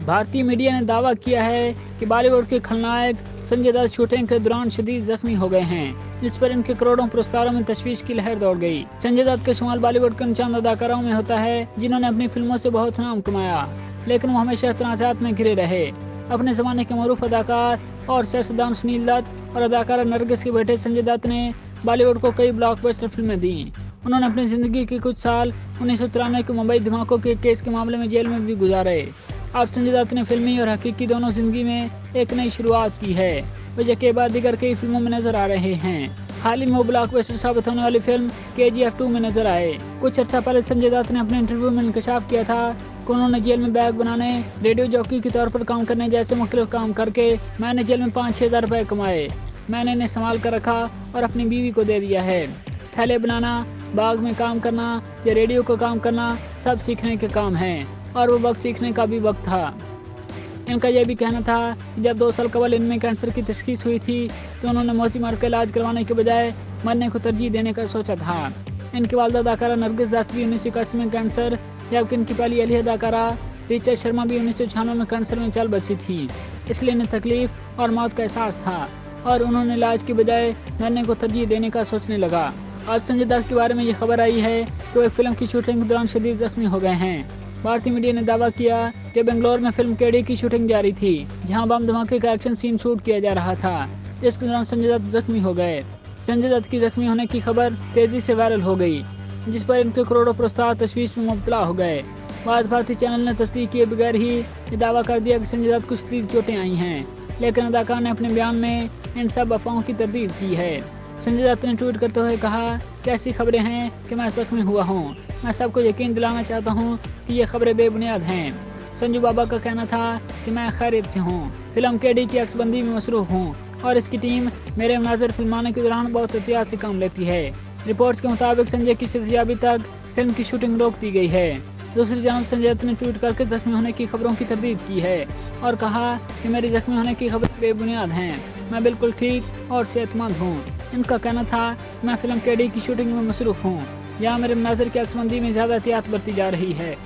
भारतीय मीडिया ने दावा किया है कि बॉलीवुड के खलनायक संजय दत्त शूटिंग के दौरान शदीद जख्मी हो गए हैं, जिस पर इनके करोड़ों पुरस्कारों में तशवीश की लहर दौड़ गई। संजय दत्त का शुमार बॉलीवुड के उन चंद अदाकारों में होता है जिन्होंने अपनी फिल्मों से बहुत नाम कमाया, लेकिन वो हमेशा तनाज़ात में घिरे रहे। अपने जमाने के मरूफ अदाकार और सियासतदान सुनील दत्त और अदाकारा नरगिस के बेटे संजय दत्त ने बॉलीवुड को कई ब्लॉकबस्टर फिल्में दी। उन्होंने अपनी जिंदगी के कुछ साल 1993 के मुंबई धमाकों के केस के मामले में जेल में भी गुजारे। अब संजय दत्त ने फिल्मी और हकीकी दोनों जिंदगी में एक नई शुरुआत की है। वजह के बाद दीगर कई फिल्मों में नजर आ रहे हैं। हाल ही में वो ब्लॉकबस्टर साबित होने वाली फिल्म KGF 2 में नजर आए। कुछ अर्सा पहले संजय दत्त ने अपने इंटरव्यू में इंकशाफ किया था कि उन्होंने जेल में बैग बनाने, रेडियो जॉकी के तौर पर काम करने जैसे मुख्तलिफ काम करके मैंने जेल में 5-6 हज़ार रुपए कमाए। मैंने इन्हें संभाल कर रखा और अपनी बीवी को दे दिया है। थैले बनाना, बाग में काम करना या रेडियो का काम करना सब सीखने के काम हैं और वो वक्त सीखने का भी वक्त था। इनका यह भी कहना था कि जब 2 साल कबल इनमें कैंसर की तशखीस हुई थी तो उन्होंने मौसी मर्ज का इलाज करवाने के बजाय मरने को तरजीह देने का सोचा था। इनकी वालदा अदाकारा नरगिस दत्त भी 1981 में कैंसर, जबकि इनकी पहली अहलिया अदाकारा ऋचा शर्मा भी 1996 में कैंसर में चल बसी थी। इसलिए इन्हें तकलीफ और मौत का एहसास था और उन्होंने इलाज के बजाय मरने को तरजीह देने का सोचने लगा। आज संजय दत्त के बारे में ये खबर आई है कि वो एक फिल्म की शूटिंग के दौरान शदीद जख्मी हो गए हैं। भारतीय मीडिया ने दावा किया कि बेंगलोर में फिल्म केडी की शूटिंग जारी थी, जहां बम धमाके का एक्शन सीन शूट किया जा रहा था, जिसके दौरान संजय दत्त जख्मी हो गए। संजय दत्त की जख्मी होने की खबर तेजी से वायरल हो गई, जिस पर इनके करोड़ों पुरस्कार तशवीश में मुब्तला हो गए। बाद भारतीय चैनल ने तस्दीक किए बगैर ही ये दावा कर दिया कि संजय दत्त को शदीद चोटें आई हैं, लेकिन अदाकार ने अपने बयान में इन सब अफवाहों की तरदीद की है। संजय दत्त ने ट्वीट करते हुए कहा कि ऐसी खबरें हैं कि मैं जख्मी हुआ हूँ। मैं सबको यकीन दिलाना चाहता हूँ कि ये खबरें बेबुनियाद हैं। संजू बाबा का कहना था कि मैं खैरियत से हूँ। फिल्म केडी की अक्सबंदी में मसरूफ हूँ और इसकी टीम मेरे मनाज़िर फिल्माने के दौरान बहुत एहतियात से काम लेती है। रिपोर्ट्स के मुताबिक संजय की सेहतयाबी तक फिल्म की शूटिंग रोक दी गई है। दूसरी जानब संजय दत्त ने ट्वीट करके जख्मी होने की खबरों की तरदीद की है और कहा कि मेरी जख्मी होने की खबरें बेबुनियाद हैं। मैं बिल्कुल ठीक और सेहतमंद हूँ। इनका कहना था मैं फिल्म केडी की शूटिंग में मसरूफ हूँ, यहाँ मेरे मनाज़िर की अक्सबंदी में ज़्यादा एहतियात बरती जा रही है।